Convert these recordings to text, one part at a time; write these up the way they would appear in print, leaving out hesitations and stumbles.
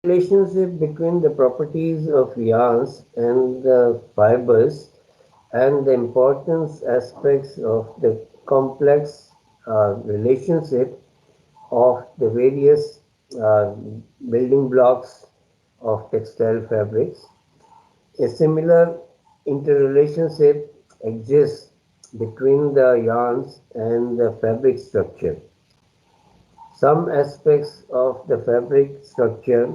Relationship between the properties of yarns and the fibers and the importance aspects of the complex relationship of the various uh, building blocks of textile fabrics. A similar interrelationship exists between the yarns and the fabric structure. Some aspects of the fabric structure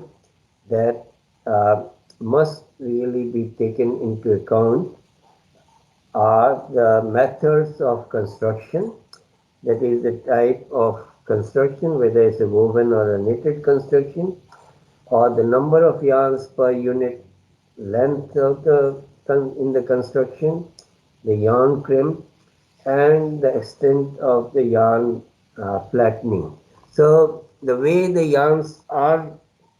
that must really be taken into account are the methods of construction, that is the type of construction, whether it's a woven or a knitted construction, or the number of yarns per unit length of in the construction, the yarn crimp, and the extent of the yarn flattening. So the way the yarns are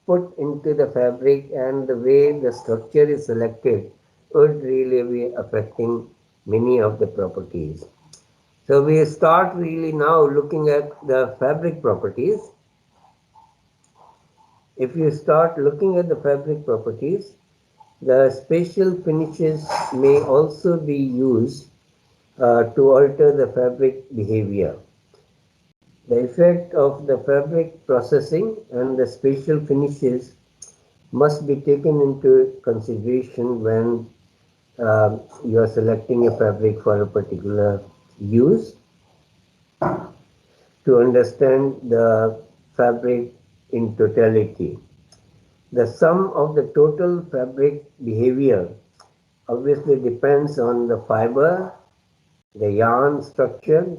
put into the fabric and the way the structure is selected would really be affecting many of the properties. So we start really now looking at the fabric properties. If you start looking at the fabric properties, the spatial finishes may also be used to alter the fabric behavior. The effect of the fabric processing and the spatial finishes must be taken into consideration when you are selecting a fabric for a particular use to understand the fabric in totality. The sum of the total fabric behavior obviously depends on the fiber, the yarn structure,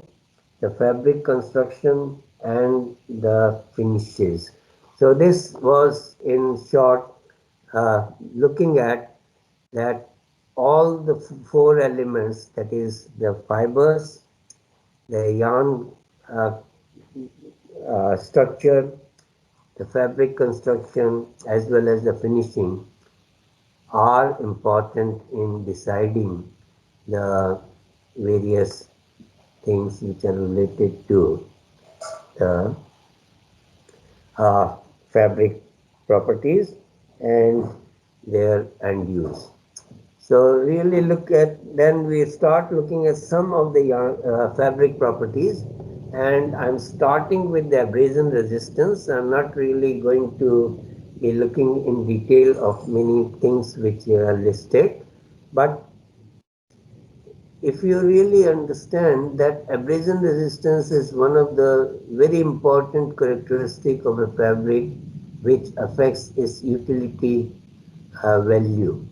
the fabric construction, and the finishes. So this was in short looking at that all the four elements, that is the fibers, the yarn uh, structure, the fabric construction, as well as the finishing, are important in deciding the various things which are related to the uh, fabric properties and their end use. So really look at, then we start looking at some of the fabric properties, and I'm starting with the abrasion resistance. I'm not really going to be looking in detail of many things which are listed, but if you really understand that abrasion resistance is one of the very important characteristic of a fabric which affects its utility value.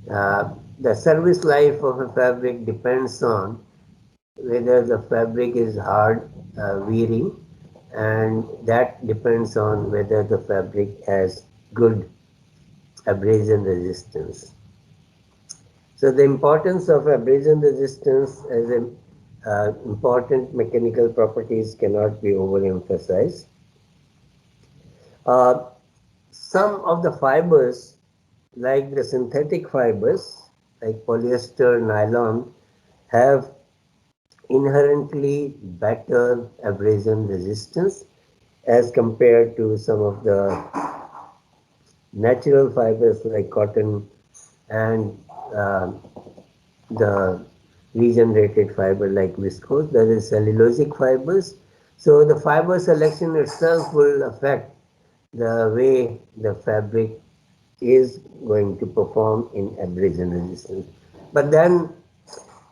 The service life of a fabric depends on whether the fabric is hard wearing, and that depends on whether the fabric has good abrasion resistance. So the importance of abrasion resistance as an important mechanical properties cannot be overemphasized. Uh, some of the fibers, like the synthetic fibers, like polyester, nylon, have inherently better abrasion resistance as compared to some of the natural fibers like cotton and uh, the regenerated fiber like viscose, that is cellulosic fibers. So the fiber selection itself will affect the way the fabric is going to perform in abrasion resistance. But then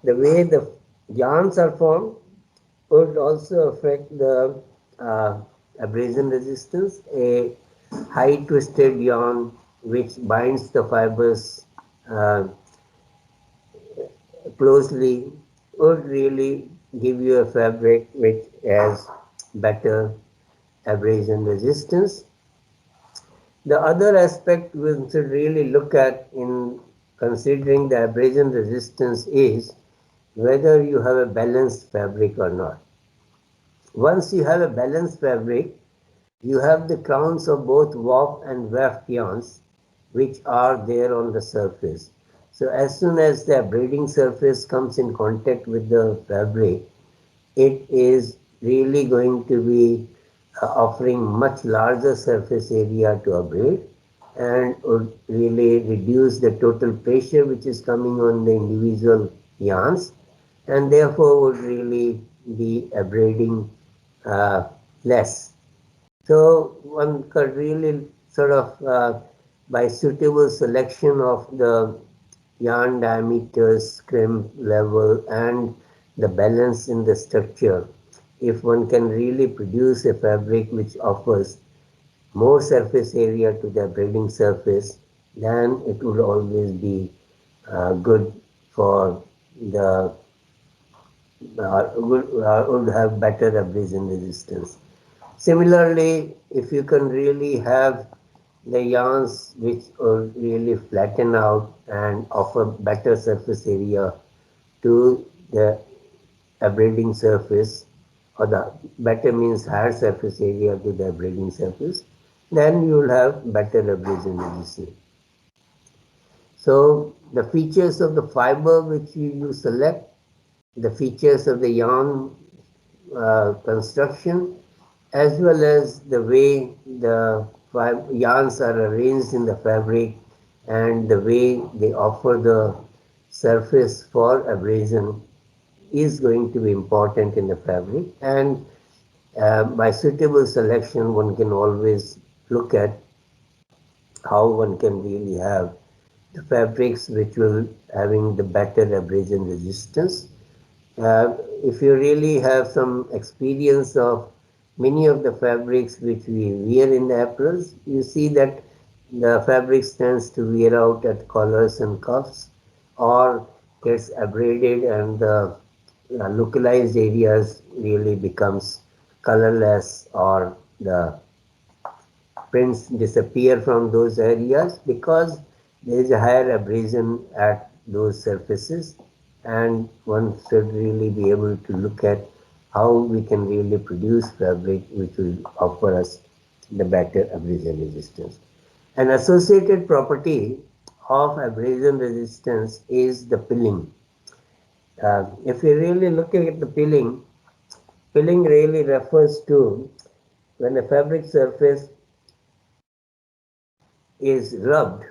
the way the yarns are formed would also affect the uh, abrasion resistance. A high twisted yarn which binds the fibers uh, closely would really give you a fabric which has better abrasion resistance. The other aspect we should really look at in considering the abrasion resistance is whether you have a balanced fabric or not. Once you have a balanced fabric, you have the crowns of both warp and weft yarns which are there on the surface. So as soon as the braiding surface comes in contact with the fabric, it is really going to be offering much larger surface area to abrade and would really reduce the total pressure which is coming on the individual yarns and therefore would really be abrading uh, less. So one could really sort of by suitable selection of the yarn diameters, scrimp level and the balance in the structure, if one can really produce a fabric which offers more surface area to the braiding surface, then it would always be good for the would have better abrasion resistance. Similarly, if you can really have the yarns which will really flatten out and offer better surface area to the abrading surface, or the better means higher surface area to the abrading surface, then you will have better abrasion resistance. So the features of the fiber which you select, the features of the yarn construction, as well as the way the yarns are arranged in the fabric and the way they offer the surface for abrasion is going to be important in the fabric. And by suitable selection, one can always look at how one can really have the fabrics which will having the better abrasion resistance. If you really have some experience of many of the fabrics which we wear in the aprons, you see that the fabrics tends to wear out at collars and cuffs or gets abraded and the localized areas really becomes colorless or the prints disappear from those areas because there is a higher abrasion at those surfaces and one should really be able to look at how we can really produce fabric which will offer us the better abrasion resistance. An associated property of abrasion resistance is the pilling. If we really look at the pilling, pilling really refers to when a fabric surface is rubbed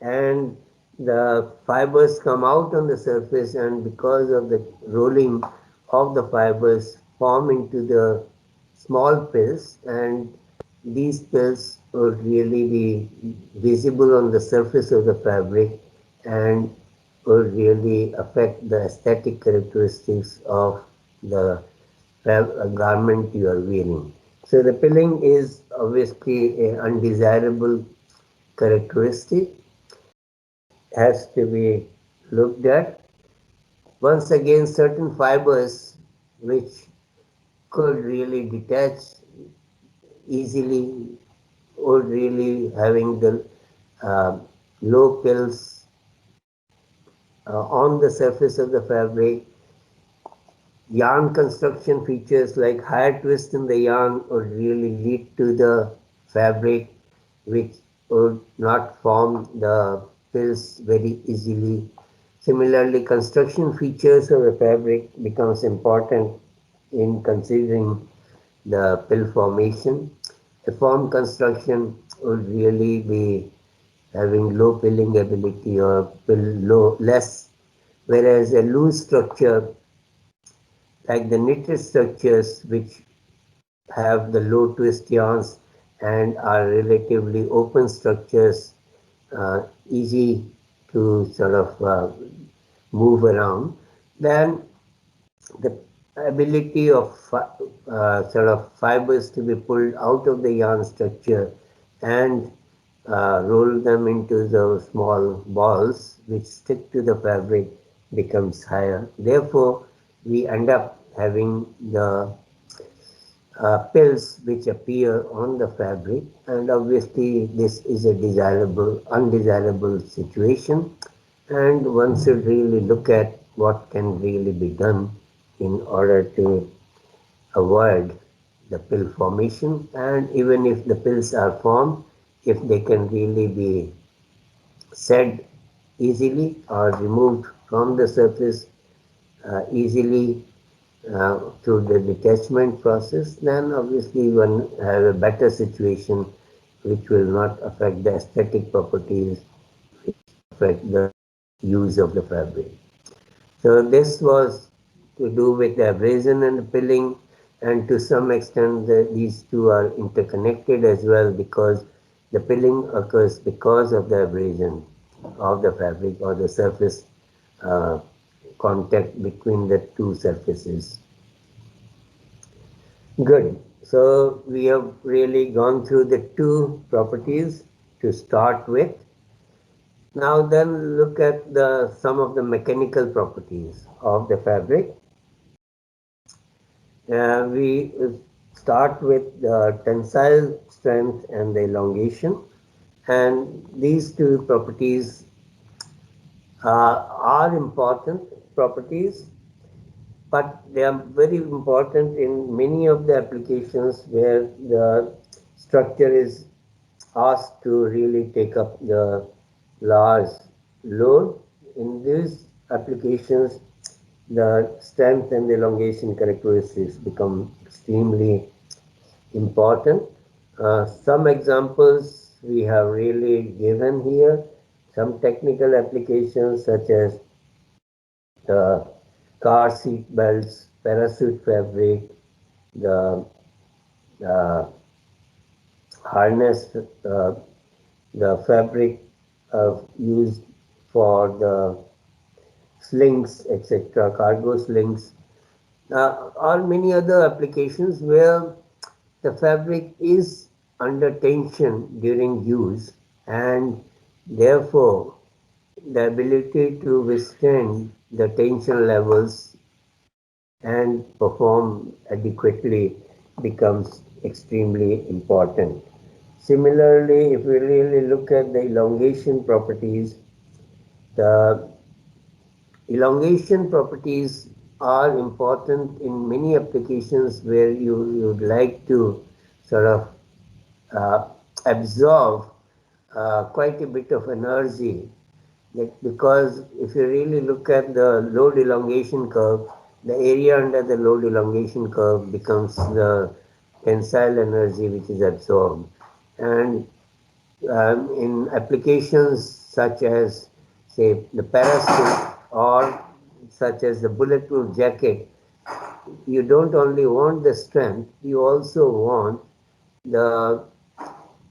and the fibers come out on the surface and because of the rolling of the fibers form into the small pills and these pills would really be visible on the surface of the fabric and would really affect the aesthetic characteristics of the garment you are wearing. So the pilling is obviously an undesirable characteristic has to be looked at. Once again, certain fibers which could really detach easily would really having the uh, low pills on the surface of the fabric. Yarn construction features like higher twist in the yarn would really lead to the fabric which would not form the pills very easily. Similarly, construction features of the fabric becomes important in considering the pill formation. A form construction would really be having low pilling ability or pill low less, whereas a loose structure like the knitted structures which have the low twist yarns and are relatively open structures, easy to sort of move around, then the ability of sort of fibers to be pulled out of the yarn structure and roll them into the small balls which stick to the fabric becomes higher. Therefore, we end up having the pills which appear on the fabric and obviously this is a undesirable situation and one should really look at what can really be done in order to avoid the pill formation and even if the pills are formed, if they can really be shed easily or removed from the surface easily through the detachment process, then obviously one have a better situation which will not affect the aesthetic properties, affect the use of the fabric. So this was to do with the abrasion and the pilling, and to some extent these two are interconnected as well, because the pilling occurs because of the abrasion of the fabric or the surface uh, contact between the two surfaces. Good. So we have really gone through the two properties to start with. Now then look at some of the mechanical properties of the fabric. We start with the tensile strength and the elongation, and these two properties are important properties, but they are very important in many of the applications where the structure is asked to really take up the large load. In these applications, the strength and elongation characteristics become extremely important. Some examples we have really given here, some technical applications such as the car seat belts, parachute fabric, the uh, harness, the fabric used for the slings, etc., cargo slings, or many other applications where the fabric is under tension during use, and therefore the ability to withstand the tension levels and perform adequately becomes extremely important. Similarly, if we really look at the elongation properties, the elongation properties are important in many applications where you would like to sort of uh, absorb quite a bit of energy. Because if you really look at the load elongation curve, the area under the load elongation curve becomes the tensile energy which is absorbed. And in applications such as, say, the parachute or such as the bulletproof jacket, you don't only want the strength, you also want the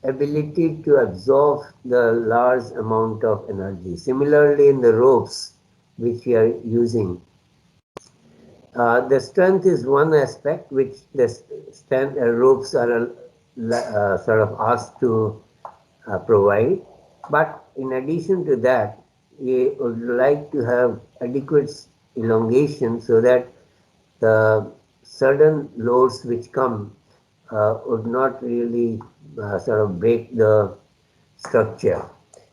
ability to absorb the large amount of energy. Similarly, in the ropes which we are using, the strength is one aspect which the ropes are sort of asked to provide. But in addition to that, we would like to have adequate elongation so that the sudden loads which come would not really sort of break the structure.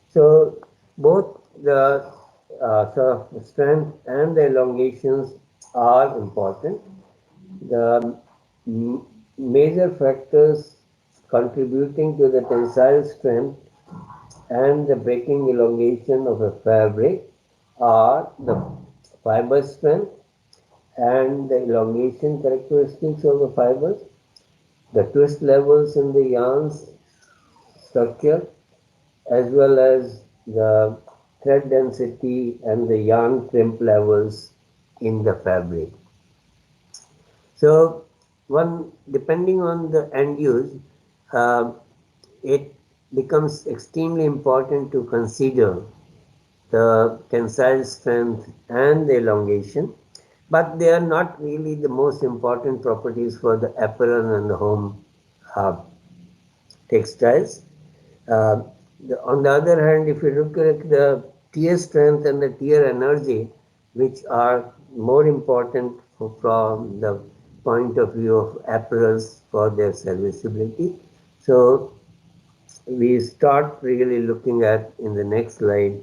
So both the sort of strength and the elongations are important. The major factors contributing to the tensile strength and the breaking elongation of a fabric are the fiber strength and the elongation characteristics of the fibers, the twist levels in the yarn's structure, as well as the thread density and the yarn crimp levels in the fabric. So, one depending on the end use, uh, it becomes extremely important to consider the tensile strength and the elongation, but they are not really the most important properties for the apparel and the home uh, textiles. Uh, on the other hand, if you look at the tear strength and the tear energy, which are more important from the point of view of apparels for their serviceability. So we start really looking at in the next slide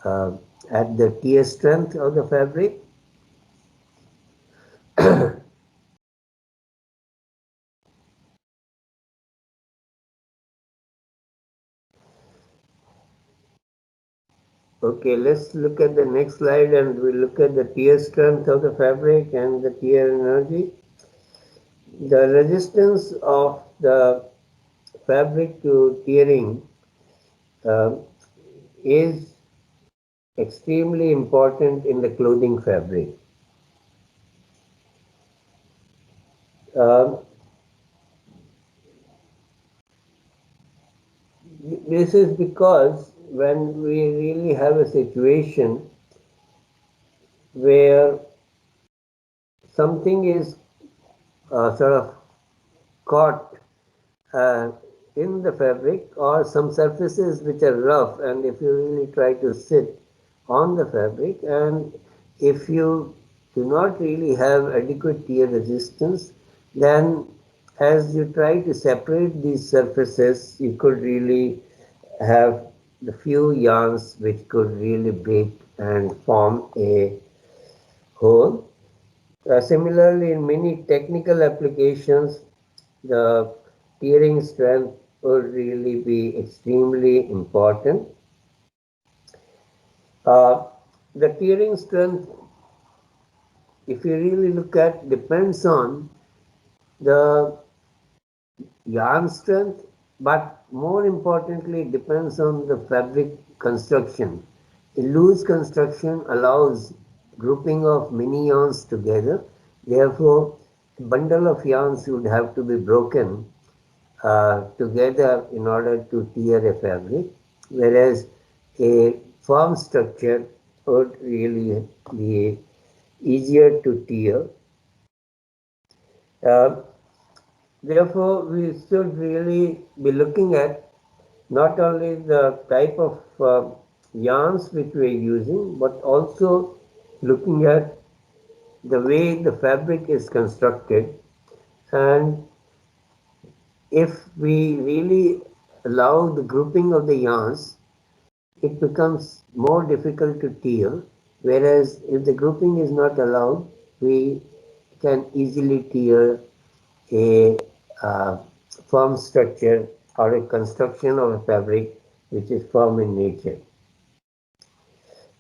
uh, at the tear strength of the fabric. Okay, let's look at the next slide and we'll look at the tear strength of the fabric and the tear energy. The resistance of the fabric to tearing uh, is extremely important in the clothing fabric. Uh, this is because when we really have a situation where something is sort of caught uh, in the fabric or some surfaces which are rough, and if you really try to sit on the fabric, and if you do not really have adequate tear resistance, then as you try to separate these surfaces, you could really have the few yarns which could really break and form a hole. Similarly, in many technical applications, the tearing strength would really be extremely important. Uh, the tearing strength, if you really look at, depends on the yarn strength, but more importantly, it depends on the fabric construction. A loose construction allows grouping of many yarns together. Therefore, a bundle of yarns would have to be broken together in order to tear a fabric, whereas a firm structure would really be easier to tear. Uh, Therefore, we should really be looking at not only the type of yarns which we are using, but also looking at the way the fabric is constructed. And if we really allow the grouping of the yarns, it becomes more difficult to tear. Whereas if the grouping is not allowed, we can easily tear a uh, firm structure or a construction of a fabric which is firm in nature.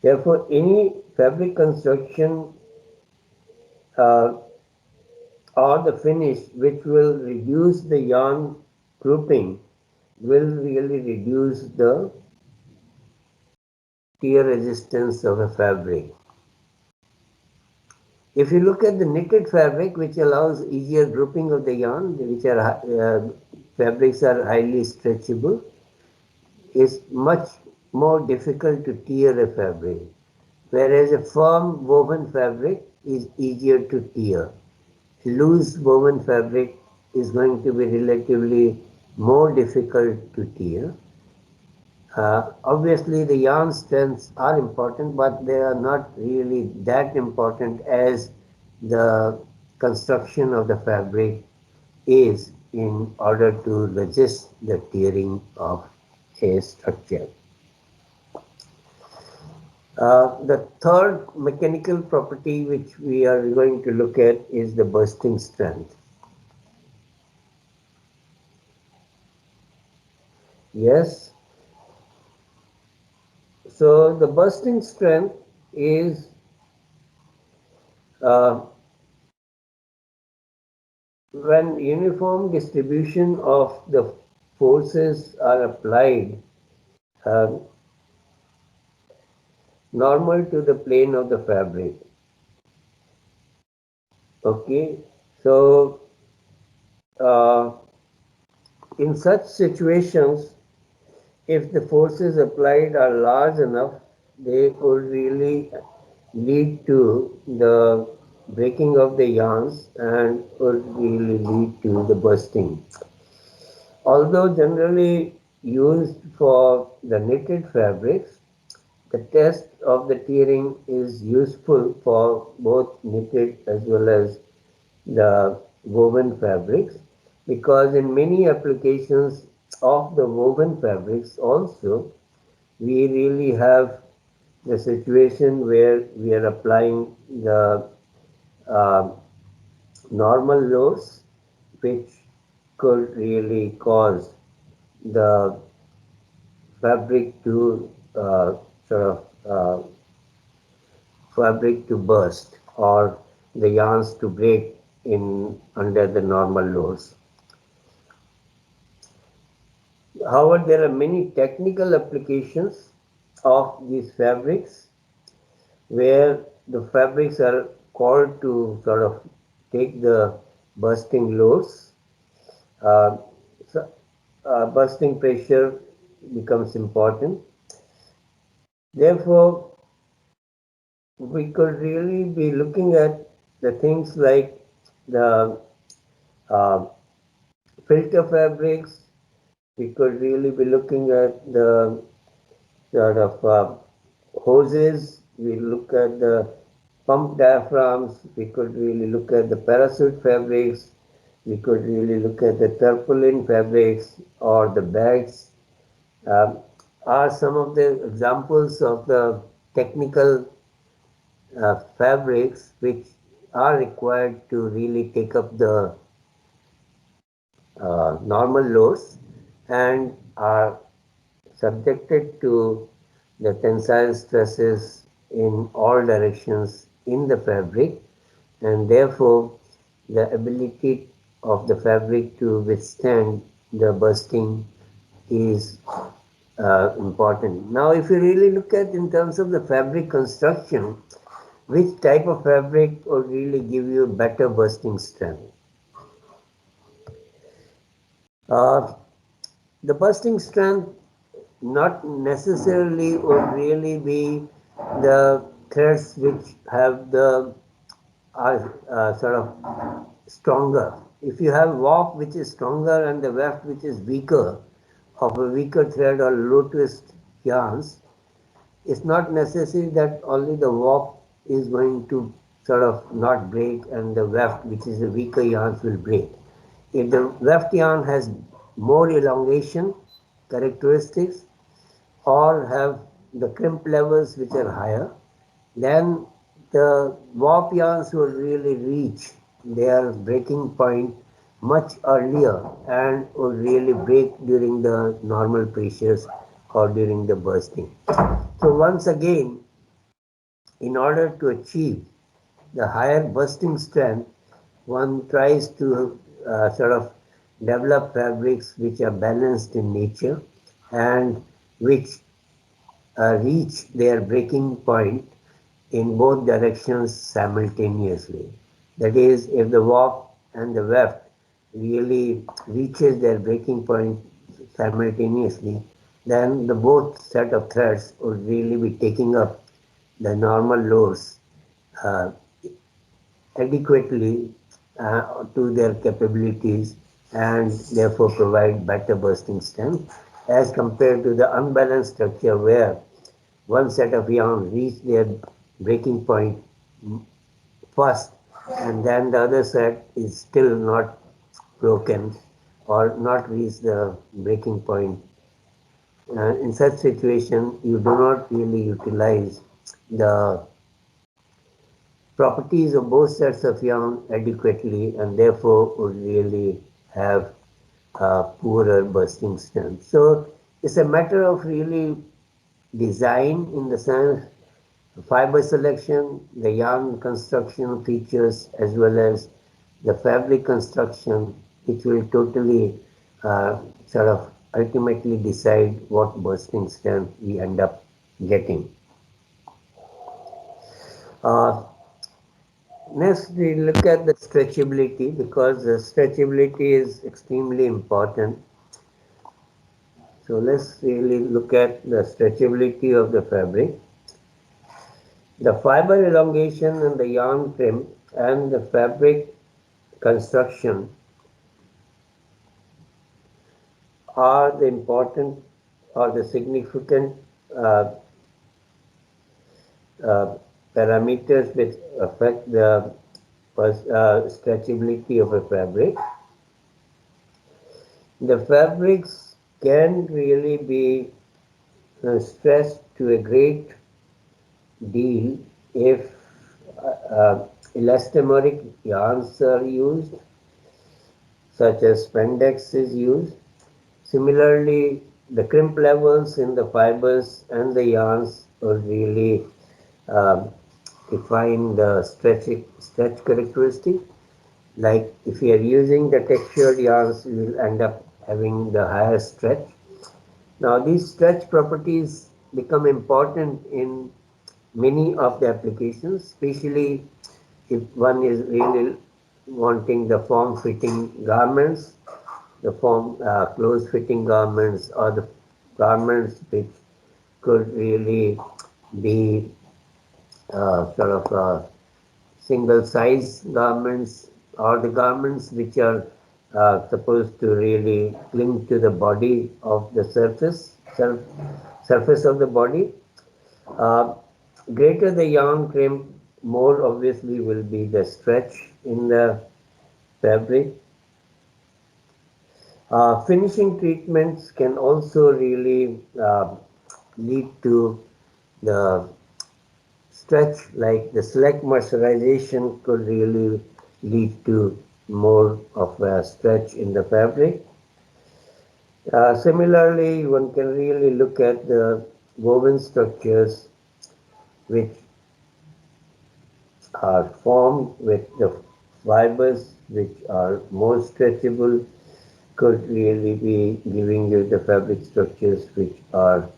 Therefore, any fabric construction uh, or the finish which will reduce the yarn grouping will really reduce the tear resistance of a fabric. If you look at the knitted fabric, which allows easier grouping of the yarn, which are fabrics are highly stretchable, is much more difficult to tear a fabric, whereas a firm woven fabric is easier to tear. Loose woven fabric is going to be relatively more difficult to tear. Obviously, the yarn strengths are important, but they are not really that important as the construction of the fabric is in order to resist the tearing of a structure. The third mechanical property which we are going to look at is the bursting strength. Yes, so the bursting strength is uh, when uniform distribution of the forces are applied uh, normal to the plane of the fabric. Okay, so uh, in such situations, if the forces applied are large enough, they could really lead to the breaking of the yarns and would really lead to the bursting. Although generally used for the knitted fabrics, the test of the tearing is useful for both knitted as well as the woven fabrics, because in many applications of the woven fabrics also we really have the situation where we are applying the uh, normal loads which could really cause the fabric to sort of uh, fabric to burst or the yarns to break in under the normal loads. However, there are many technical applications of these fabrics where the fabrics are called to sort of take the bursting loads. Uh, so, bursting pressure becomes important. Therefore, we could really be looking at the things like the uh, filter fabrics. We could really be looking at the sort of hoses. We look at the pump diaphragms. We could really look at the parachute fabrics. We could really look at the tarpaulin fabrics or the bags. Um, are some of the examples of the technical fabrics which are required to really take up the normal loads and are subjected to the tensile stresses in all directions in the fabric, and therefore the ability of the fabric to withstand the bursting is important. Now, if you really look at in terms of the fabric construction, which type of fabric will really give you better bursting strength? Uh, the bursting strength not necessarily would really be the threads which have the are sort of stronger. If you have warp which is stronger and the weft which is weaker, of a weaker thread or low twist yarns, it's not necessary that only the warp is going to sort of not break and the weft, which is the weaker yarns, will break. If the weft yarn has more elongation characteristics or have the crimp levels which are higher, then the warp yarns will really reach their breaking point much earlier and will really break during the normal pressures or during the bursting. So once again, in order to achieve the higher bursting strength, one tries to sort of develop fabrics which are balanced in nature and which reach their breaking point in both directions simultaneously. That is, if the warp and the weft really reaches their breaking point simultaneously, then the both set of threads would really be taking up the normal loads uh, adequately to their capabilities and therefore provide better bursting strength as compared to the unbalanced structure where one set of yarn reach their breaking point first and then the other set is still not broken or not reached the breaking point. In such situation, you do not really utilize the properties of both sets of yarn adequately and therefore would really have poorer bursting strength. So it's a matter of really design in the sense fiber selection, the yarn construction features as well as the fabric construction which will totally sort of ultimately decide what bursting strength we end up getting. Uh, Next, we look at the stretchability because the stretchability is extremely important. So let's really look at the stretchability of the fabric. The fiber elongation and the yarn trim and the fabric construction are the important or the significant uh, uh, parameters which affect the stretchability of a fabric. The fabrics can really be stressed to a great deal if elastomeric yarns are used, such as spandex is used. Similarly, the crimp levels in the fibers and the yarns will really um, define the stretch characteristic. Like if you are using the textured yarns, you will end up having the higher stretch. Now these stretch properties become important in many of the applications, especially if one is really wanting the form-fitting garments, the form close-fitting garments, or the garments which could really be sort of single size garments, or the garments which are supposed to really cling to the body of the surface of the body. Uh, Greater the yarn crimp, more obviously will be the stretch in the fabric. Finishing treatments can also really lead to the stretch, like the select moisturization could really lead to more of a stretch in the fabric. Similarly, one can really look at the woven structures which are formed with the fibers which are more stretchable, could really be giving you the fabric structures which are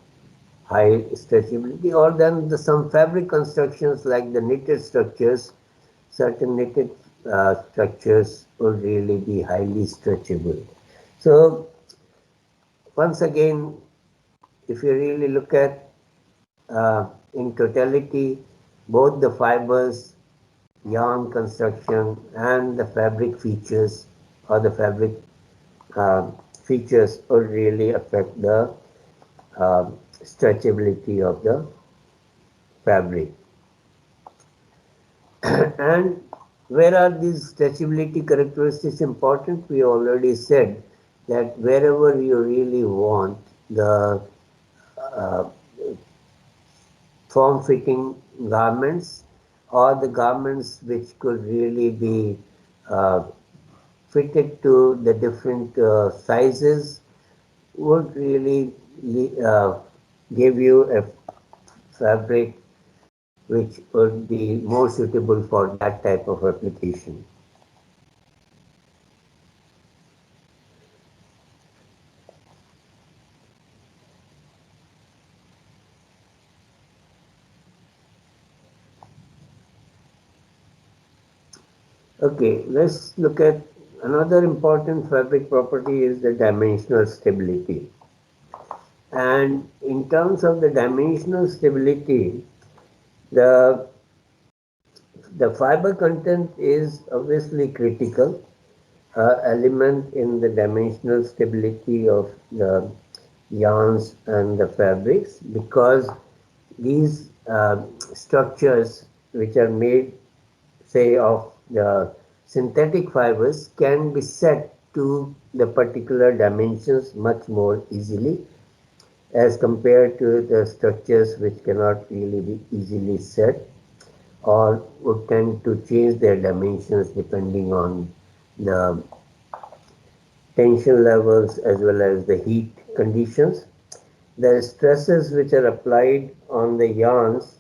high stretchability, or then some fabric constructions like the knitted structures. Certain knitted structures would really be highly stretchable. So once again, if you really look at in totality, both the fibers, yarn construction, and the fabric features, or the fabric uh, features would really affect the uh, stretchability of the fabric. And where are these stretchability characteristics important? We already said that wherever you really want the uh, form-fitting garments, or the garments which could really be uh, fitted to the different sizes, would really give you a fabric which would be more suitable for that type of application. Okay, let's look at another important fabric property is the dimensional stability. And in terms of the dimensional stability, the the fiber content is obviously critical element in the dimensional stability of the yarns and the fabrics, because these structures which are made, say, of the synthetic fibers can be set to the particular dimensions much more easily as compared to the structures which cannot really be easily set, or would tend to change their dimensions depending on the tension levels as well as the heat conditions. The stresses which are applied on the yarns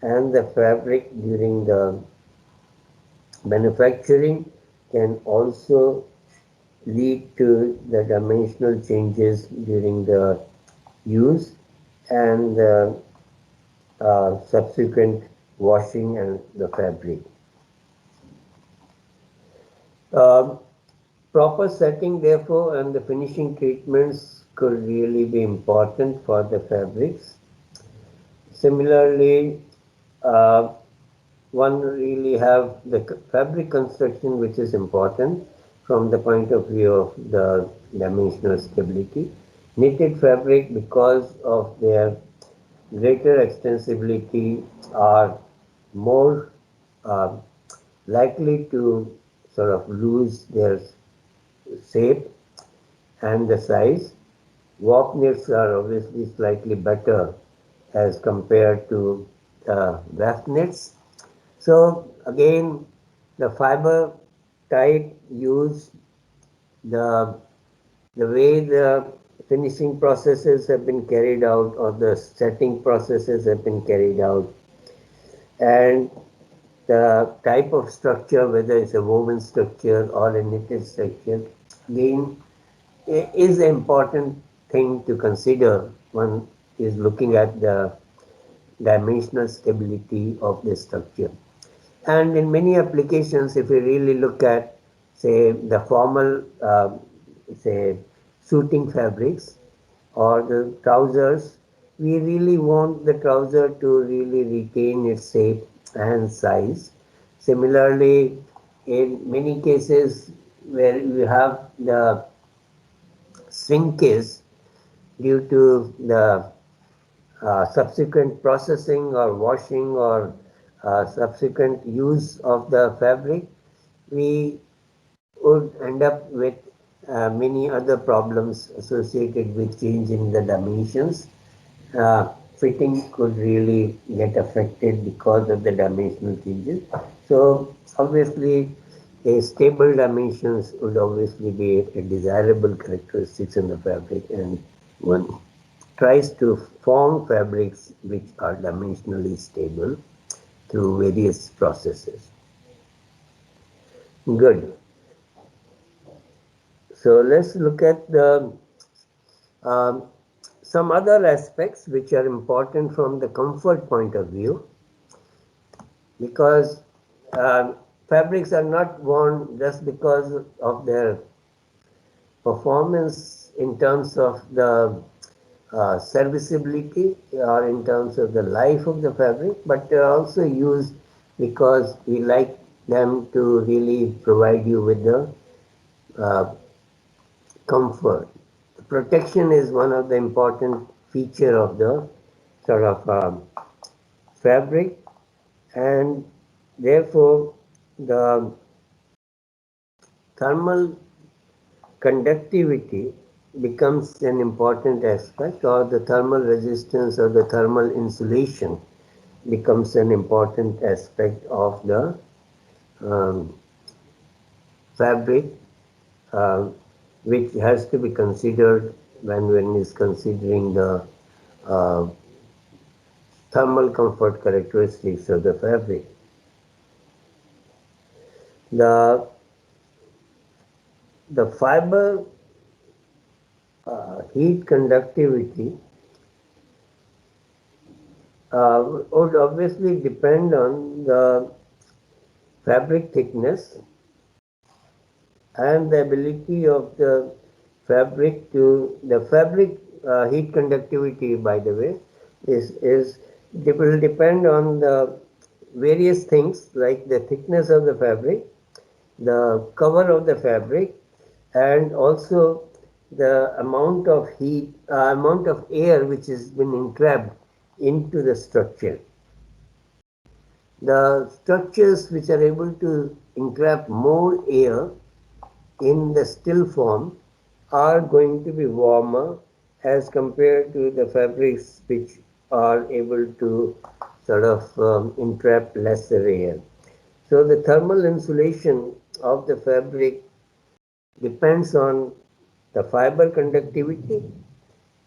and the fabric during the manufacturing can also lead to the dimensional changes during the use and the subsequent washing and the fabric. Um, Proper setting, therefore, and the finishing treatments could really be important for the fabrics. Similarly, uh, one really have the fabric construction, which is important from the point of view of the dimensional stability. Knitted fabric, because of their greater extensibility, are more uh, likely to sort of lose their shape and the size. Warp knits are obviously slightly better as compared to weft knits. So again, the fiber type used, the way the finishing processes have been carried out or the setting processes have been carried out, and the type of structure, whether it's a woven structure or a knitted structure, again is an important thing to consider. One is looking at the dimensional stability of the structure. And in many applications, if we really look at, say, the formal, say, suiting fabrics or the trousers, we really want the trouser to really retain its shape and size. Similarly, in many cases where you have the shrinkage due to the subsequent processing or washing or subsequent use of the fabric, we would end up with many other problems associated with changing the dimensions. Fitting could really get affected because of the dimensional changes. So obviously, a stable dimensions would obviously be a desirable characteristics in the fabric, and one tries to form fabrics which are dimensionally stable through various processes. Good. So let's look at the um, some other aspects which are important from the comfort point of view, because fabrics are not worn just because of their performance in terms of the serviceability or in terms of the life of the fabric, but they are also used because we like them to really provide you with the uh, comfort. Protection is one of the important feature of the sort of fabric, and therefore the thermal conductivity becomes an important aspect, or the thermal resistance or the thermal insulation becomes an important aspect of the um, fabric, uh, which has to be considered when one is considering the uh, thermal comfort characteristics of the fabric. The the fiber heat conductivity would obviously depend on the fabric thickness and the ability of the fabric to the fabric heat conductivity, by the way, is it will depend on the various things like the thickness of the fabric, the cover of the fabric, and also the amount of heat, amount of air which has been entrapped into the structure. The structures which are able to entrap more air in the still form are going to be warmer as compared to the fabrics which are able to sort of entrap lesser air. So the thermal insulation of the fabric depends on the fiber conductivity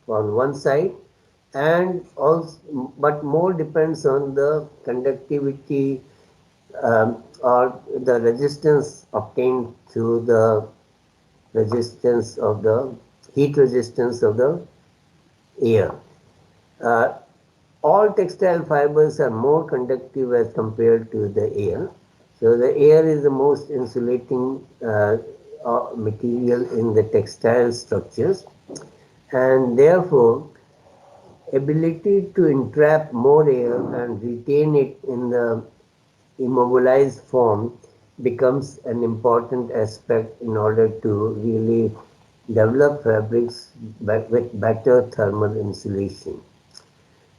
on one side, and also, but more depends on the conductivity or the resistance obtained through the resistance of the heat resistance of the air. Uh, all textile fibers are more conductive as compared to the air. So the air is the most insulating material in the textile structures, and therefore ability to entrap more air and retain it in the immobilized form becomes an important aspect in order to really develop fabrics with better thermal insulation.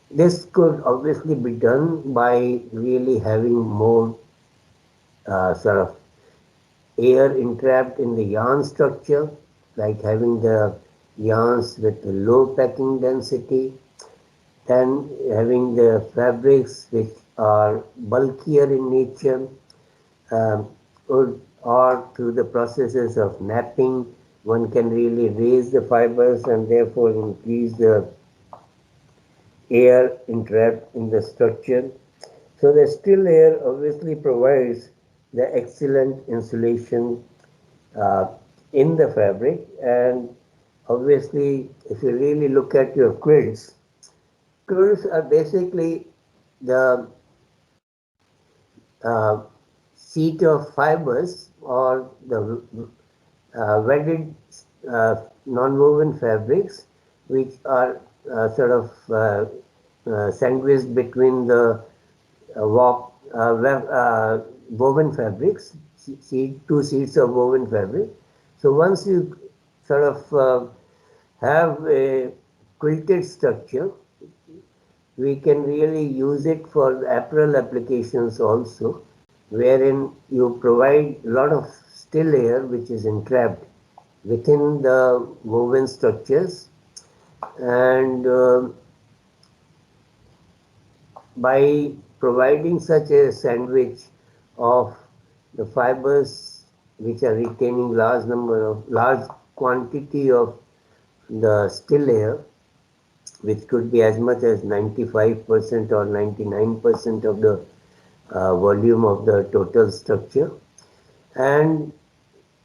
This could obviously be done by really having more sort of air entrapped in the yarn structure, like having the yarns with low packing density, then having the fabrics which are bulkier in nature, um, or through the processes of napping, one can really raise the fibers and therefore increase the air entrapped in the structure. So the still air obviously provides the excellent insulation uh, in the fabric, and obviously if you really look at your quilts are basically the uh, sheet of fibers or the welded non-woven fabrics which are sort of sandwiched between the woven fabrics, two sheets of woven fabric. So once you sort of have a quilted structure, we can really use it for apparel applications also, wherein you provide a lot of still air which is entrapped within the woven structures, and by providing such a sandwich of the fibers which are retaining large quantity of the still air, which could be as much as 95% or 99% of the volume of the total structure, and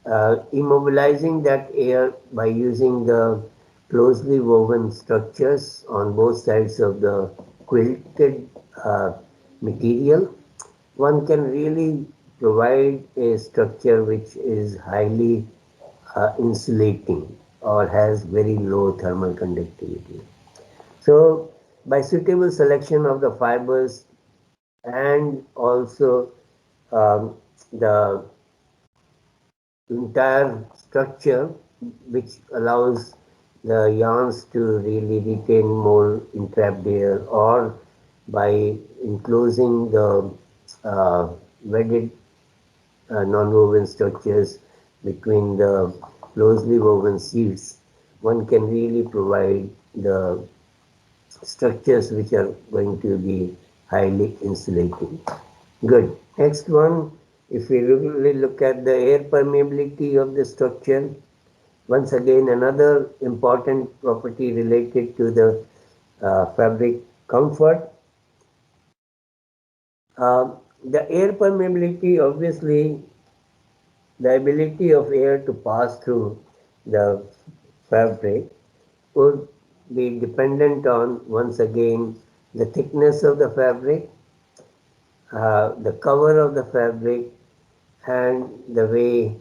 immobilizing that air by using the closely woven structures on both sides of the quilted uh, material, one can really provide a structure which is highly insulating or has very low thermal conductivity. So, by suitable selection of the fibers and also um, the entire structure, which allows the yarns to really retain more entrapped air, or by enclosing the uh, wedded non-woven structures between the closely woven sheets, one can really provide the structures which are going to be highly insulating. Good. Next one, if we really look at the air permeability of the structure, once again another important property related to the fabric comfort. Uh, the air permeability, obviously, the ability of air to pass through the fabric would be dependent on, once again, the thickness of the fabric, the cover of the fabric, and the way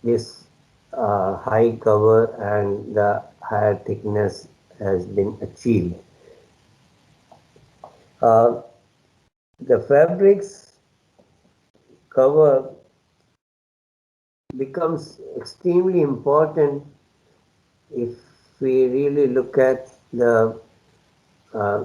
this high cover and the higher thickness has been achieved. Uh, the fabric's cover becomes extremely important if we really look at the uh,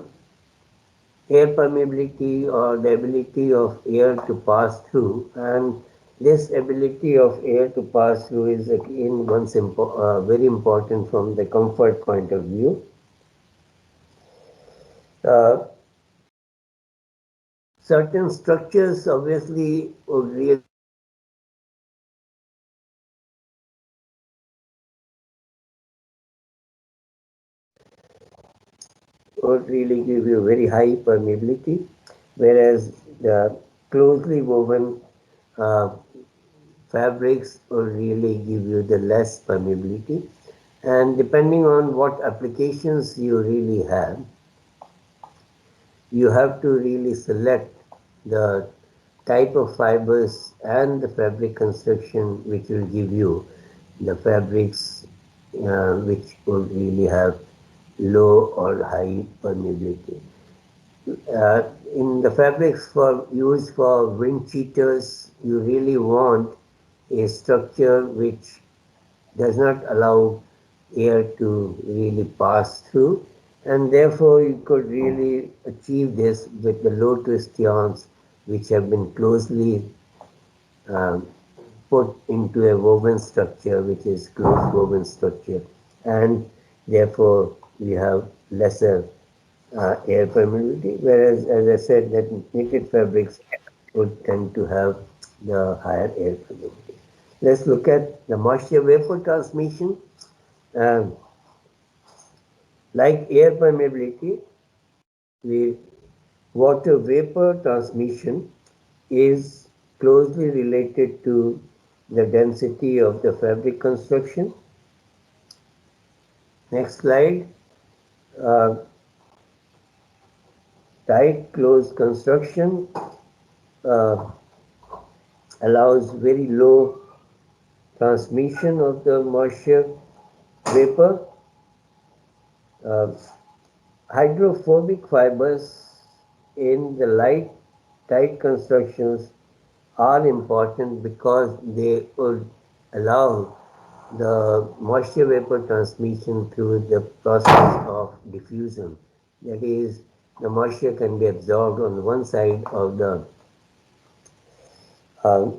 air permeability or the ability of air to pass through, and this ability of air to pass through is again very important from the comfort point of view. Uh, Certain structures obviously would really give you very high permeability, whereas the closely woven uh, fabrics will really give you the less permeability. And depending on what applications you really have, you have to really select the type of fibers and the fabric construction which will give you the fabrics which will really have low or high permeability. In the fabrics for used for wind cheaters, you really want a structure which does not allow air to really pass through, and therefore you could really achieve this with the low twist yarns which have been closely um, put into a woven structure which is closed woven structure, and therefore we have lesser air permeability, whereas as I said that knitted fabrics would tend to have the higher air permeability. Let's look at the moisture vapor transmission. Uh, like air permeability, we, water vapor transmission is closely related to the density of the fabric construction. Next slide. Uh, Tight closed construction uh, allows very low transmission of the moisture vapor. Uh, Hydrophobic fibers in the light tight constructions are important because they would allow the moisture vapor transmission through the process of diffusion. That is, the moisture can be absorbed on one side of the uh,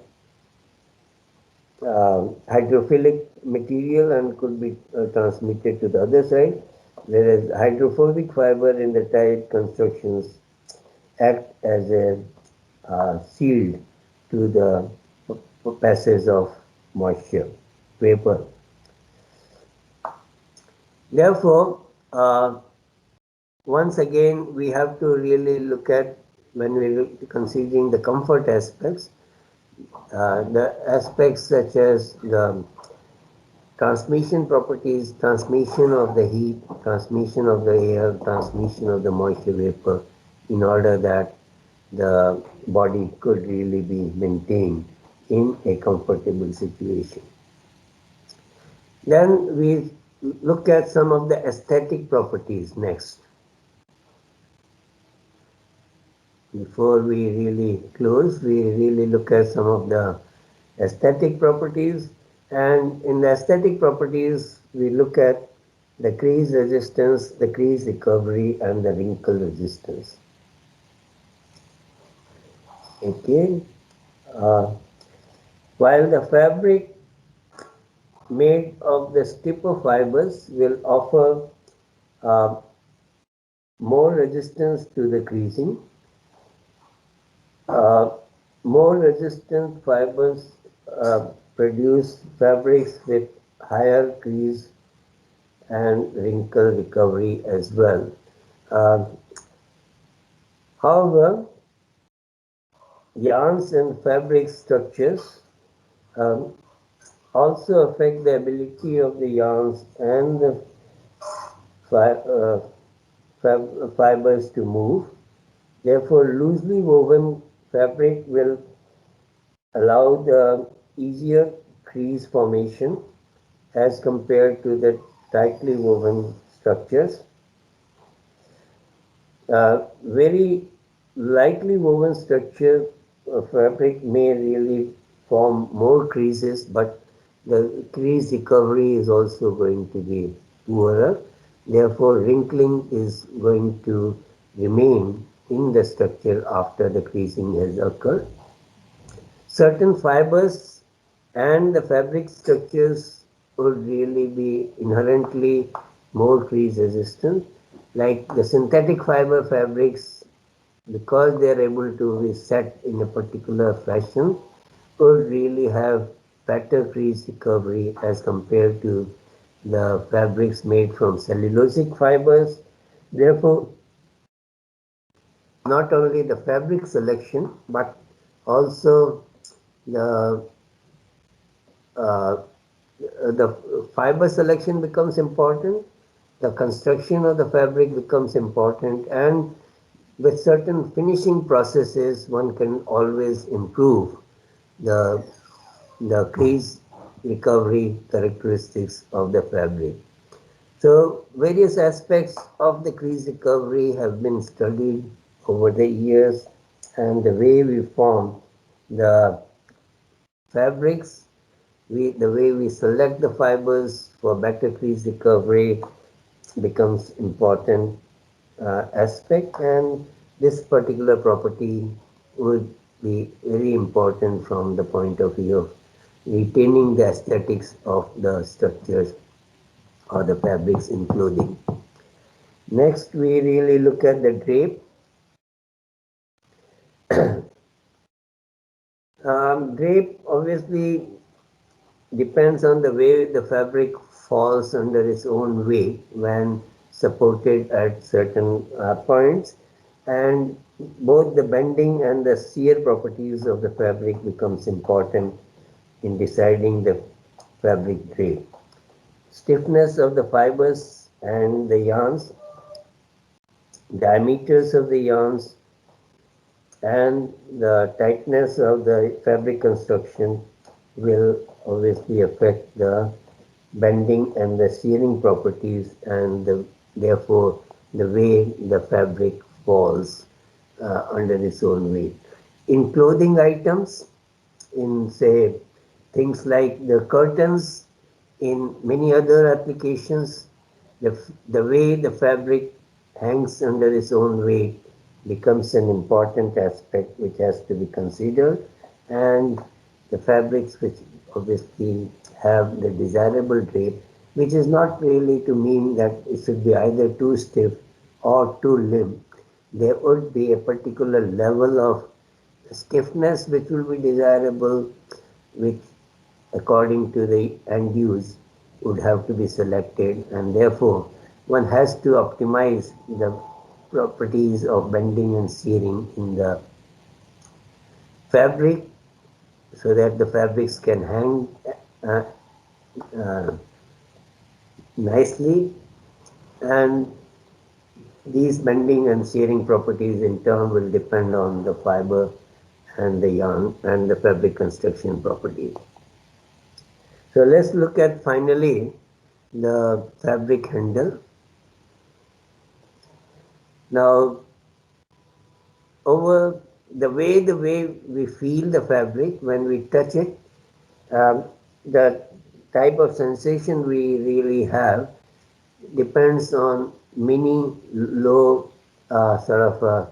hydrophilic material and could be transmitted to the other side, whereas hydrophobic fiber in the tight constructions act as a shield to the passage of moisture vapor. Therefore, once again, we have to really look at when we're considering the comfort aspects, the aspects such as the transmission properties, transmission of the heat, transmission of the air, transmission of the moisture vapor, in order that the body could really be maintained in a comfortable situation. Then we look at some of the aesthetic properties next. Before we really close, we really look at some of the aesthetic properties. And in the aesthetic properties, we look at the crease resistance, the crease recovery, and the wrinkle resistance. Okay. Uh, while the fabric made of the stiffer fibers will offer uh, more resistance to the creasing, uh, more resistant fibers uh, produce fabrics with higher crease and wrinkle recovery as well. Uh, However, yarns and fabric structures um, also affect the ability of the yarns and the fi- uh, fibers to move. Therefore, loosely woven fabric will allow the easier crease formation as compared to the tightly woven structures. Very lightly woven structure fabric may really form more creases, but the crease recovery is also going to be poorer. Therefore, wrinkling is going to remain in the structure after the creasing has occurred. Certain fibers and the fabric structures would really be inherently more crease resistant, like the synthetic fiber fabrics, because they are able to be set in a particular fashion, would really have better crease recovery as compared to the fabrics made from cellulosic fibers. Therefore, not only the fabric selection but also the uh, the fiber selection becomes important, the construction of the fabric becomes important, and with certain finishing processes, one can always improve the, the crease recovery characteristics of the fabric. So, various aspects of the crease recovery have been studied over the years, and the way we form the fabrics, the way we select the fibers for better crease recovery becomes important aspect, and this particular property would be very important from the point of view of retaining the aesthetics of the structures or the fabrics in clothing. Next, we really look at the drape. Drape obviously depends on the way the fabric falls under its own weight when supported at certain points, and both the bending and the shear properties of the fabric becomes important in deciding the fabric grade. Stiffness of the fibers and the yarns, diameters of the yarns, and the tightness of the fabric construction will obviously affect the bending and the shearing properties, and therefore the way the fabric falls under its own weight. In clothing items, in say things like the curtains, in many other applications, the way the fabric hangs under its own weight becomes an important aspect which has to be considered, and the fabrics which obviously have the desirable drape, which is not really to mean that it should be either too stiff or too limp. There would be a particular level of stiffness which will be desirable, which according to the end use would have to be selected, and therefore one has to optimize the properties of bending and shearing in the fabric so that the fabrics can hang uh, uh, nicely, and these bending and shearing properties in turn will depend on the fiber and the yarn and the fabric construction properties. So let's look at finally the fabric handle. Now, over the way we feel the fabric when we touch it, the type of sensation we really have depends on many low sort of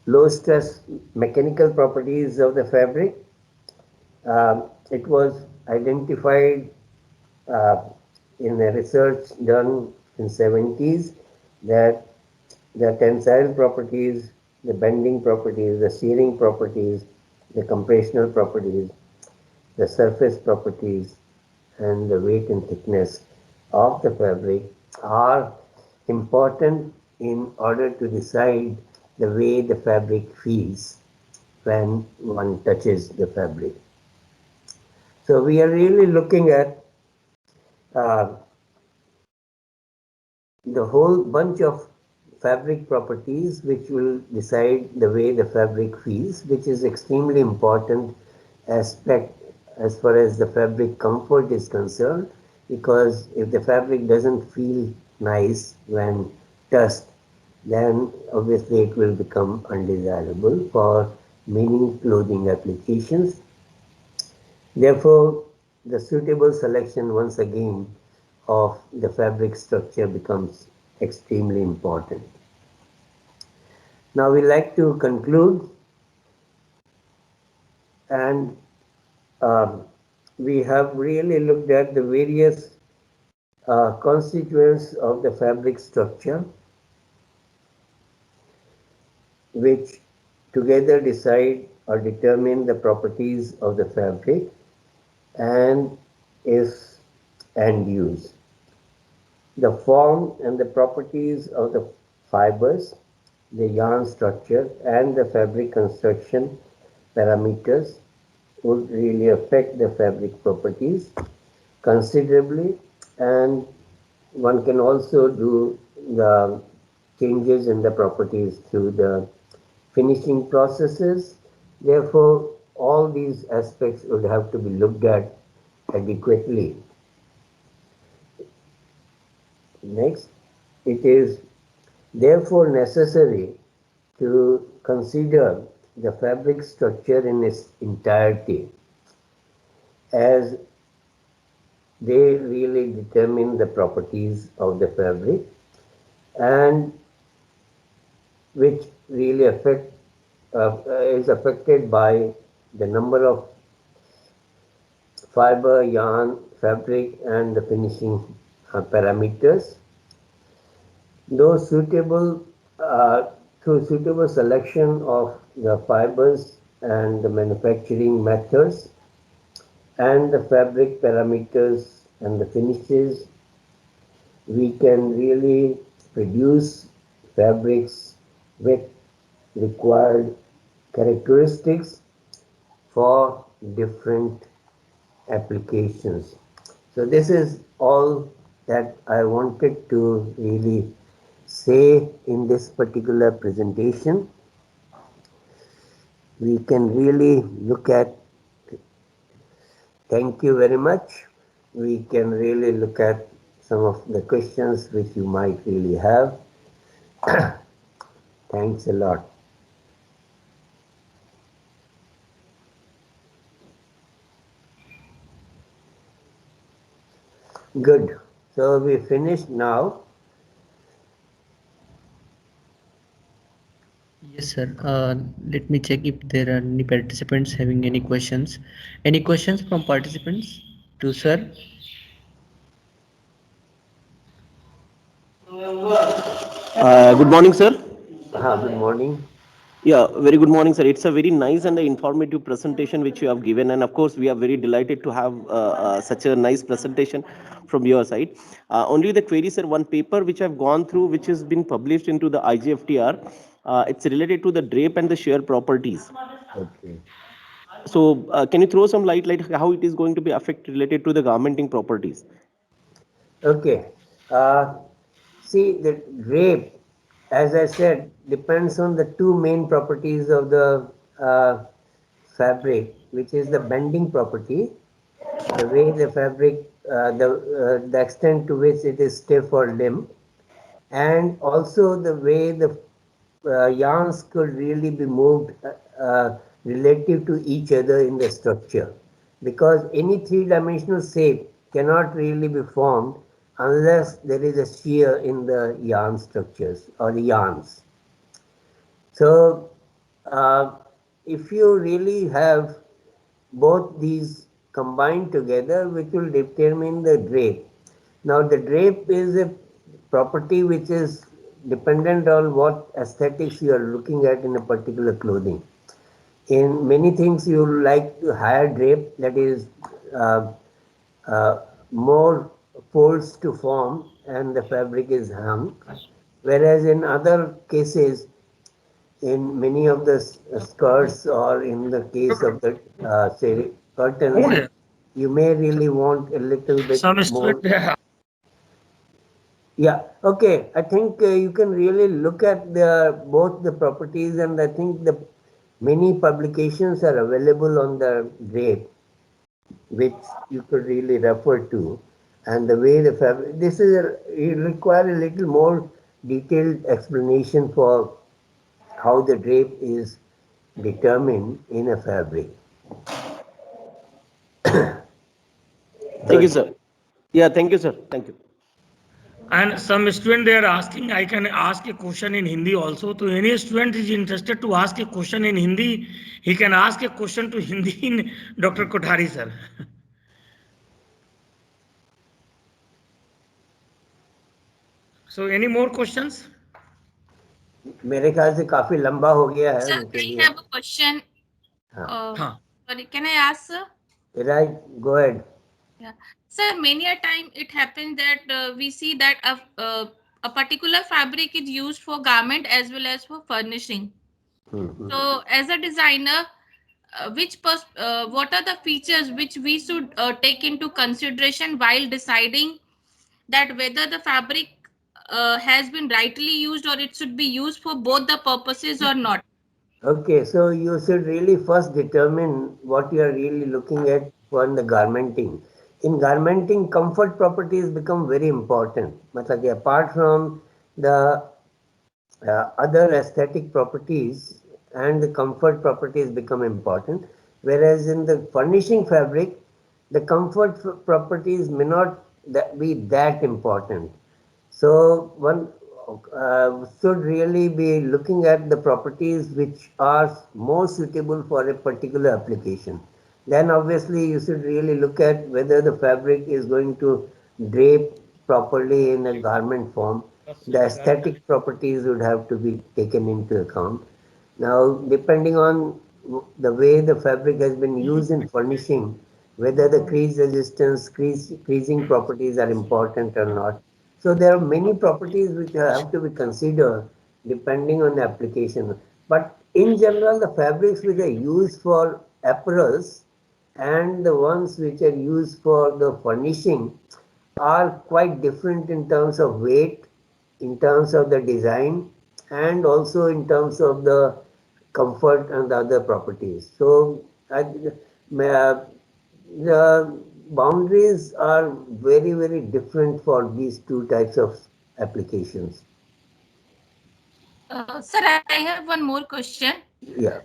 low stress mechanical properties of the fabric. It was identified uh, in a research done in 70s that the tensile properties, the bending properties, the shearing properties, the compressional properties, the surface properties, and the weight and thickness of the fabric are important in order to decide the way the fabric feels when one touches the fabric. So we are really looking at uh, the whole bunch of fabric properties which will decide the way the fabric feels, which is extremely important aspect as far as the fabric comfort is concerned, because if the fabric doesn't feel nice when touched, then obviously it will become undesirable for many clothing applications. Therefore, the suitable selection once again of the fabric structure becomes extremely important. Now we like to conclude, and um, we have really looked at the various constituents of the fabric structure, which together decide or determine the properties of the fabric and its end use. The form and the properties of the fibers, the yarn structure, and the fabric construction parameters would really affect the fabric properties considerably, and one can also do the changes in the properties through the finishing processes. Therefore, all these aspects would have to be looked at adequately. Next, it is therefore necessary to consider the fabric structure in its entirety, as they really determine the properties of the fabric, and which really is affected by the number of fiber, yarn, fabric, and the finishing parameters. Though suitable through suitable selection of the fibers and the manufacturing methods, and the fabric parameters and the finishes, we can really produce fabrics with required characteristics for different applications. So this is all that I wanted to really say in this particular presentation. We can really look at, thank you very much. We can really look at some of the questions which you might really have. Thanks a lot. Good. So we finished now. Yes, sir. Let me check if there are any participants having any questions. Any questions from participants to sir? Good morning, sir. Good morning. Yeah, very good morning, sir. It's a very nice and informative presentation which you have given, and of course, we are very delighted to have such a nice presentation from your side. Only the query, sir, one paper which I've gone through, which has been published into the IGFTR, it's related to the drape and the shear properties. Okay. So, can you throw some light, like how it is going to be affect related to the garmenting properties? Okay. Uh, See, the drape, as I said, depends on the two main properties of the fabric, which is the bending property, the way the fabric, the extent to which it is stiff or limp, and also the way the yarns could really be moved relative to each other in the structure. Because any three-dimensional shape cannot really be formed unless there is a shear in the yarn structures or the yarns. So, uh, if you really have both these combined together, which will determine the drape. Now, the drape is a property which is dependent on what aesthetics you are looking at in a particular clothing. In many things, you like to higher drape, that is uh, uh, more folds to form and the fabric is hung. Whereas in other cases, in many of the skirts or in the case of the say curtains, you may really want a little bit Some more. student they have. Yeah, okay. I think you can really look at the both the properties, and I think the many publications are available on the drape, which you could really refer to, and the way the fabric. This is it require a little more detailed explanation for how the drape is determined in a fabric. Thank you, Good. sir. Yeah, thank you, sir. Thank you. And some student they are asking, I can ask a question in Hindi also. To any student is interested to ask a question in Hindi, he can ask a question to Hindi in Dr. Kothari sir. So any more questions? मेरे ख्याल से काफी लंबा हो गया है Sir, उनके I लिए. have a question. हाँ. Uh, हाँ. Sorry, can I ask, sir? Right, go ahead. Yeah. Sir, many a time it happens that we see that a particular fabric is used for garment as well as for furnishing. Mhm. So, as a designer, what are the features which we should take into consideration while deciding that whether the fabric has been rightly used or it should be used for both the purposes or not? Okay, so you should really first determine what you are really looking at for the garmenting. In garmenting, comfort properties become very important. मतलब कि apart from the other aesthetic properties and the comfort properties become important, whereas in the furnishing fabric, the comfort properties may not be that important. So one should really be looking at the properties which are more suitable for a particular application. Then obviously you should really look at whether the fabric is going to drape properly in a garment form. The aesthetic properties would have to be taken into account. Now, depending on the way the fabric has been used in furnishing, whether the crease resistance, creasing properties are important or not. So there are many properties which have to be considered depending on the application. But in general, the fabrics which are used for apparels and the ones which are used for the furnishing are quite different in terms of weight, in terms of the design, and also in terms of the comfort and the other properties. So the boundaries are very, very different for these two types of applications. Sir, I have one more question. Yeah.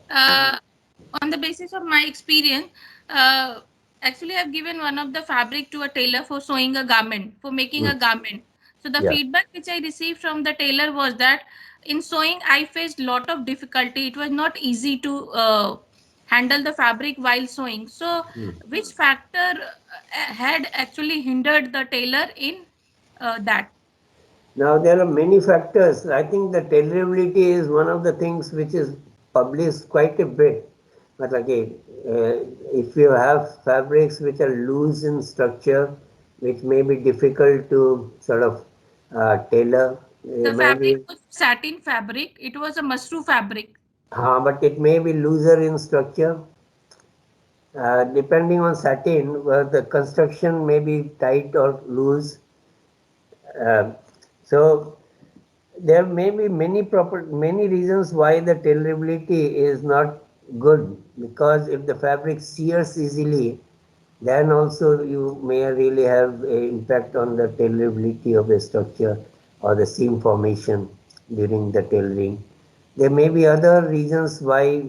On the basis of my experience, uh, actually, I've given one of the fabric to a tailor for sewing a garment, for making Mm. a garment. So the Yeah. feedback which I received from the tailor was that in sewing, I faced lot of difficulty. It was not easy to handle the fabric while sewing. So, Mm. which factor had actually hindered the tailor in that? Now, there are many factors. I think the tailorability is one of the things which is published quite a bit. But again, if you have fabrics which are loose in structure, which may be difficult to sort of tailor, The fabric maybe, was satin fabric. It was a mushroom fabric. but it may be looser in structure. Depending on satin, the construction may be tight or loose. Uh, so there may be many reasons why the tailorability is not good, because if the fabric sears easily, then also you may really have an impact on the tailorability of the structure or the seam formation during the tailoring. There may be other reasons why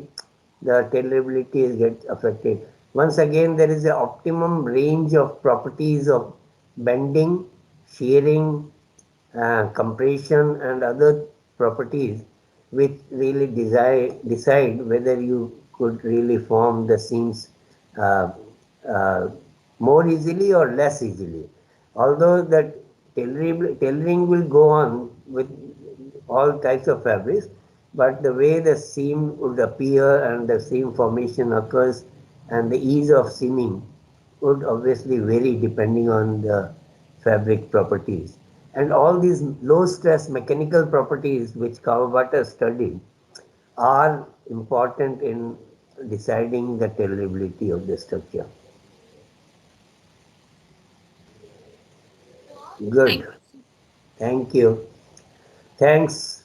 the tailorability gets affected. Once again, there is an optimum range of properties of bending, shearing, compression and other properties which really decide whether you could really form the seams uh, uh, more easily or less easily. Although that tailoring will go on with all types of fabrics, but the way the seam would appear and the seam formation occurs and the ease of seaming would obviously vary depending on the fabric properties. And all these low stress mechanical properties which Kawabata studied are important in deciding the tailorability of the structure. Thank Good. you. Thank you. Thanks.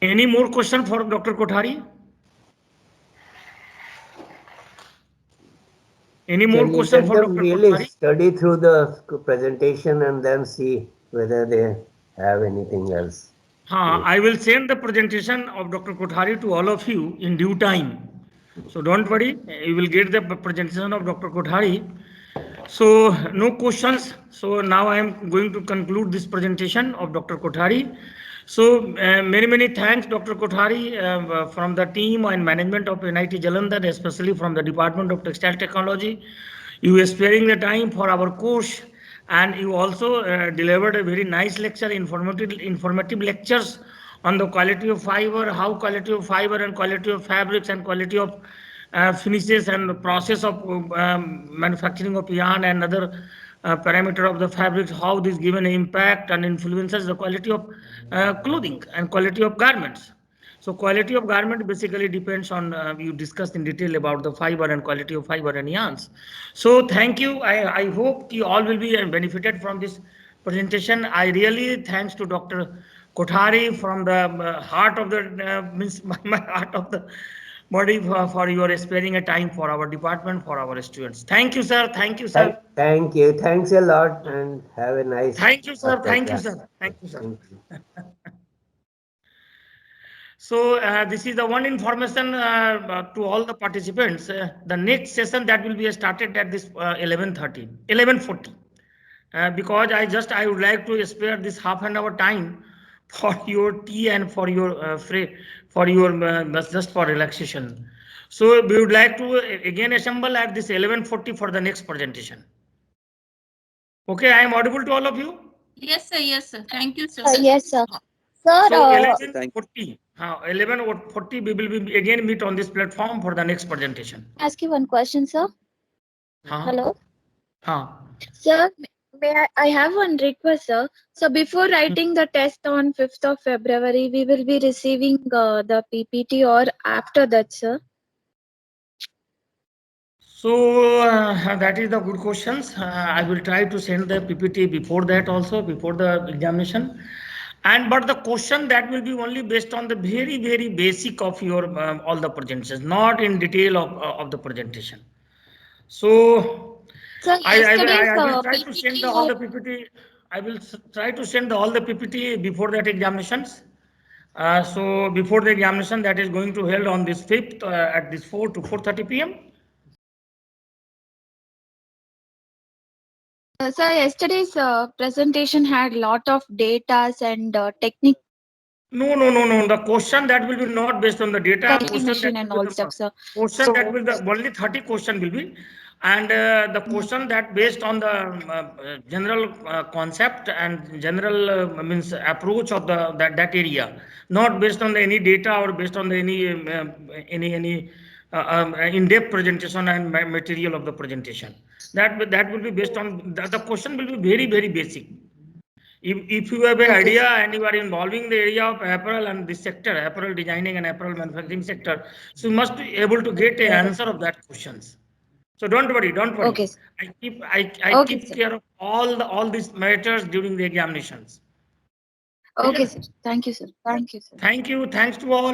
Any more question for Dr. Kothari? Any Shall more we question let for them Dr. really Kothari? study through the presentation and then see whether they have anything else? I will send the presentation of Dr. Kothari to all of you in due time. So don't worry, you will get the presentation of Dr. Kothari. So no questions. So now I am going to conclude this presentation of Dr. Kothari. So many thanks, Dr. Kothari, from the team and management of NIT Jalandhar, especially from the Department of Textile Technology. You were sparing the time for our course, and you also delivered a very nice lecture, informative lectures on the quality of fiber, how quality of fiber and quality of fabrics and quality of finishes and the process of manufacturing of yarn and other parameter of the fabrics, how this given impact and influences the quality of clothing and quality of garments. So quality of garment basically depends on, you discussed in detail about the fiber and quality of fiber and yarns. So thank you. I hope you all will be benefited from this presentation. I really thanks to Dr. Kothari from the heart of the, means my heart of the body for your sparing a time for our department, for our students. Thank you, sir. Thank you, sir. Thank you. Thanks a lot and have a nice Thank you, sir. after Thank you, class. sir. Thank you, sir. Thank you. So this is the one information to all the participants. The next session that will be started at this 11:30, 11:40. Because I would like to spare this half an hour time for your tea and for your for your just for relaxation. So we would like to again assemble at this 11:40 for the next presentation. Okay, I am audible to all of you. Yes, sir. Yes, sir. Thank you, sir. Yes, sir. Sir, So Thank you. 11:40. 11:40 we will be again meet on this platform for the next presentation. ask you one question, sir. Hello. Sir, I have one request, sir. So before writing the test on 5th of February, we will be receiving the PPT or after that, sir? So that is the good questions. I will try to send the PPT before that also, before the examination. And but the question that will be only based on the very basic of your all the presentations, not in detail of the presentation. So Sir, I will try to send all the PPT. I will try to send all the PPT before that examinations. So before the examination that is going to held on this 5th at this 4 to 4:30 p.m. Sir, yesterday's presentation had lot of datas and technical No. The question that will be not based on the data. Question machine that and will all be stuff, sir. question that will the only 30 question will be, and the question that based on the general concept and general means approach of the that area, not based on the any data or based on the any in-depth presentation and material of the presentation. That will be based on the question will be very basic. If you have an idea and you are involving the area of apparel and this sector, apparel designing and apparel manufacturing sector, so you must be able to get a answer of that questions. So don't worry. Okay. I keep care of all these matters during the examinations. Okay, sir. Thank you, sir. Thank you, sir. Thank you. Thanks to all.